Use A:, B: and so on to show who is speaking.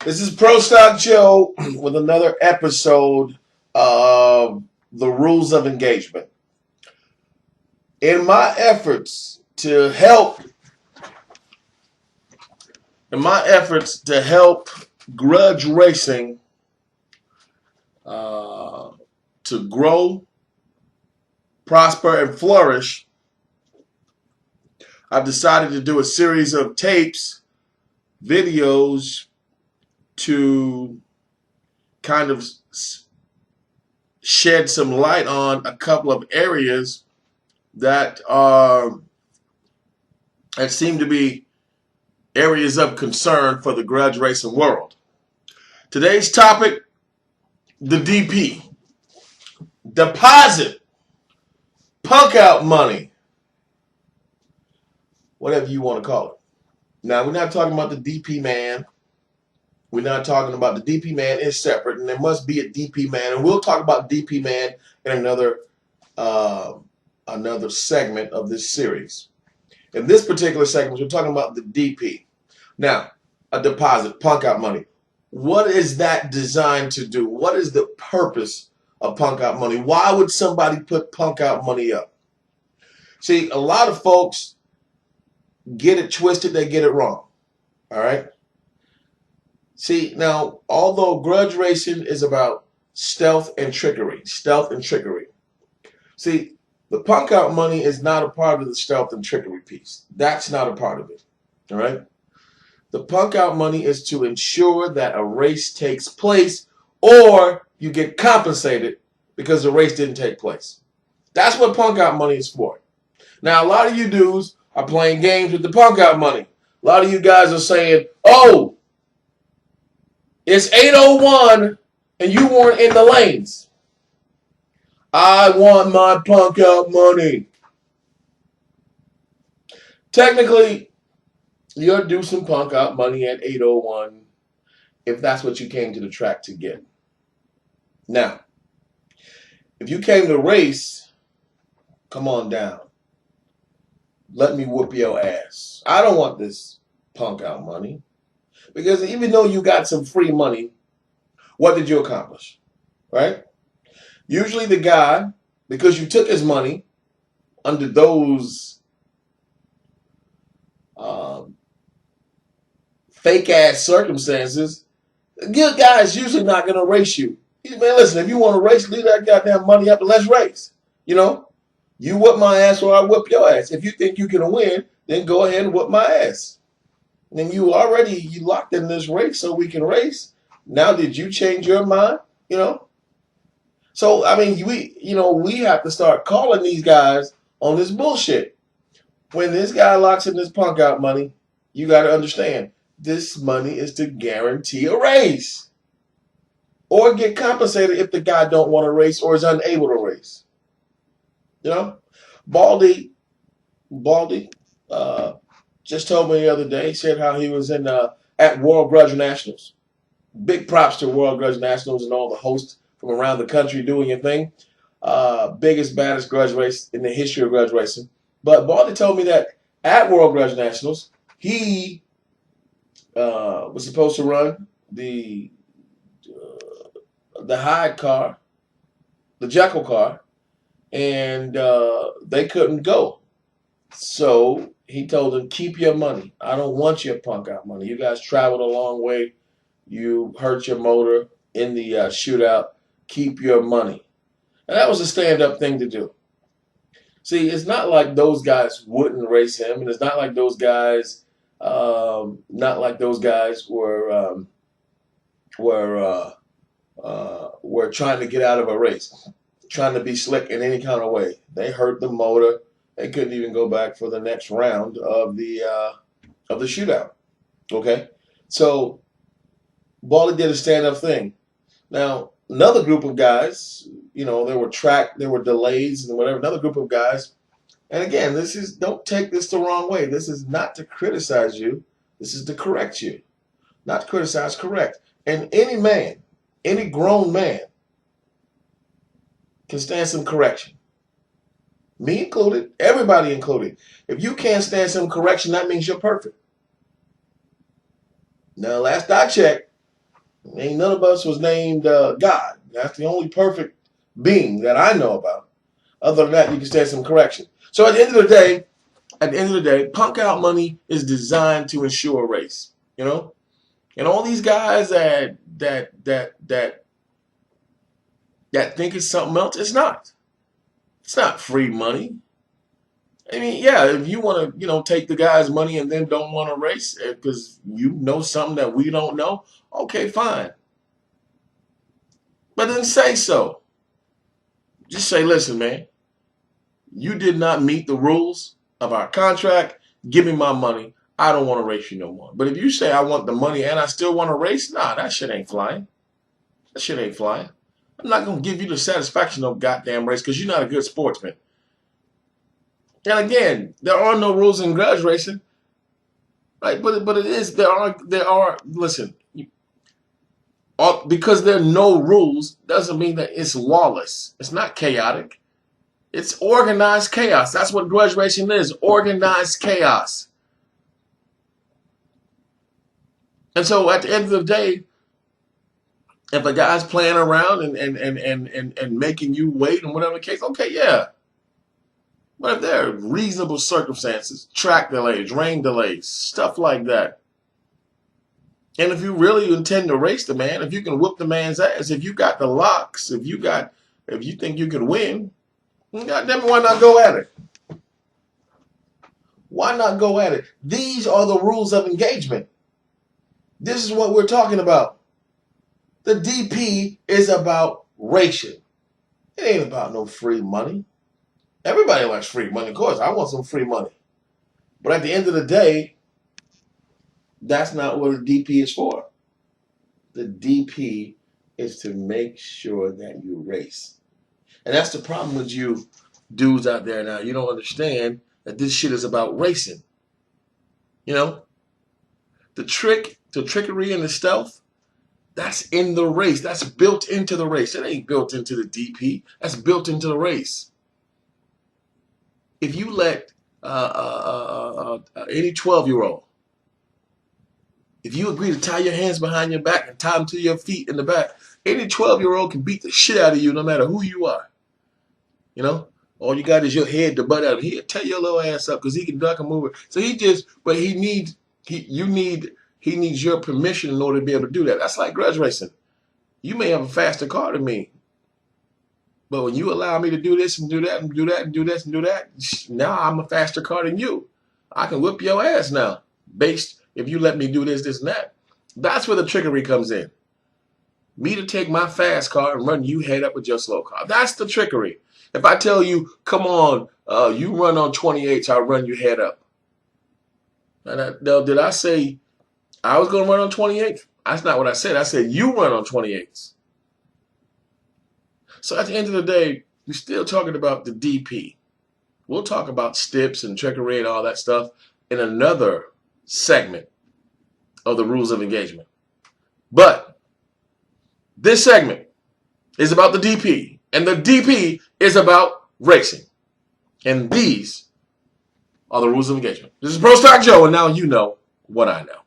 A: This is Pro Stock Joe with another episode of The Rules of Engagement. In my efforts to help, grudge racing to grow, prosper, and flourish, I've decided to do a series of tapes, videos to kind of shed some light on a couple of areas that seem to be areas of concern for the grudge racing world. Today's topic, the DP. Deposit, punk out money, whatever you want to call it. Now, we're not talking about the DP man. We're not talking about the DP man is separate, and there must be a DP man, and we'll talk about DP man in another segment of this series. In this particular segment, we're talking about the DP. Now, a deposit, punk out money. What is that designed to do? What is the purpose of punk out money? Why would somebody put punk out money up? See, a lot of folks get it twisted, they get it wrong. All right? See, now, although grudge racing is about stealth and trickery, see, the punk out money is not a part of the stealth and trickery piece. That's not a part of it. All right? The punk out money is to ensure that a race takes place or you get compensated because the race didn't take place. That's what punk out money is for. Now, a lot of you dudes are playing games with the punk out money. A lot of you guys are saying, oh, it's 8:01 and you weren't in the lanes. I want my punk out money. Technically, you're due some punk out money at 8:01 if that's what you came to the track to get. Now, if you came to race, come on down. Let me whoop your ass. I don't want this punk out money. Because even though you got some free money, what did you accomplish? Right? Usually the guy, because you took his money under those fake-ass circumstances, the good guy is usually not going to race you. Man, listen, if you want to race, leave that goddamn money up and let's race. You know? You whoop my ass or I whoop your ass. If you think you can win, then go ahead and whoop my ass. And then you locked in this race so we can race. Now did you change your mind? You know? So, I mean, we have to start calling these guys on this bullshit. When this guy locks in this punk out money, you got to understand, this money is to guarantee a race. Or get compensated if the guy don't want to race or is unable to race. You know? Baldy, just told me the other day, he said how he was at World Grudge Nationals. Big props to World Grudge Nationals and all the hosts from around the country doing your thing. Biggest, baddest grudge race in the history of grudge racing. But Baldy told me that at World Grudge Nationals, he was supposed to run the Hyde car, the Jekyll car, and they couldn't go. So he told them, keep your money. I don't want your punk out money. You guys traveled a long way. You hurt your motor in the shootout. Keep your money. And that was a stand-up thing to do. See, it's not like those guys wouldn't race him, and it's not like those guys, were trying to get out of a race, trying to be slick in any kind of way. They hurt the motor. They couldn't even go back for the next round of the shootout. Okay, so Baldy did a stand-up thing. Now another group of guys, there were delays and whatever. Another group of guys, and again, don't take this the wrong way. This is not to criticize you. This is to correct you, not to criticize, correct. And any grown man, can stand some correction. Me included, everybody included. If you can't stand some correction, that means you're perfect. Now, last I checked, Ain't none of us was named God. That's the only perfect being that I know about. Other than that, you can stand some correction. So at the end of the day, punk out money is designed to ensure a race. You know, and all these guys that think it's something else, it's not. It's not free money. I mean, yeah, if you want to, take the guy's money and then don't want to race because you know something that we don't know, okay, fine. But then say so. Just say, listen, man, you did not meet the rules of our contract. Give me my money. I don't want to race you no more. But if you say I want the money and I still want to race, nah, that shit ain't flying. That shit ain't flying. I'm not going to give you the satisfaction of goddamn race because you're not a good sportsman. And again, there are no rules in grudge racing. Right? But it is, there are, listen, because there are no rules doesn't mean that it's lawless. It's not chaotic. It's organized chaos. That's what grudge racing is, organized chaos. And so at the end of the day, if a guy's playing around and making you wait and whatever the case, okay, yeah. But if there are reasonable circumstances, track delays, rain delays, stuff like that, and if you really intend to race the man, if you can whoop the man's ass, if you got the locks, if you think you can win, goddamn, why not go at it? Why not go at it? These are the rules of engagement. This is what we're talking about. The DP is about racing. It ain't about no free money. Everybody likes free money. Of course, I want some free money. But at the end of the day, that's not what a DP is for. The DP is to make sure that you race. And that's the problem with you dudes out there now. You don't understand that this shit is about racing. You know? The trickery and the stealth, that's in the race. That's built into the race. It ain't built into the DP. That's built into the race. If you let any 12-year-old, if you agree to tie your hands behind your back and tie them to your feet in the back, any 12-year-old can beat the shit out of you no matter who you are. You know? All you got is your head to butt out. He'll tear your little ass up because he can duck and move it. So he needs your permission in order to be able to do that. That's like grudge racing. You may have a faster car than me. But when you allow me to do this and do that and do that and do this and do that, now I'm a faster car than you. I can whip your ass now, based if you let me do this, this, and that. That's where the trickery comes in. Me to take my fast car and run you head up with your slow car. That's the trickery. If I tell you, come on, you run on 28s, I'll run you head up. Now, did I say I was going to run on 28s? That's not what I said. I said you run on 28s. So at the end of the day, we're still talking about the DP. We'll talk about stips and trickery and all that stuff in another segment of the rules of engagement. But this segment is about the DP, and the DP is about racing. And these are the rules of engagement. This is Pro Stock Joe, and now you know what I know.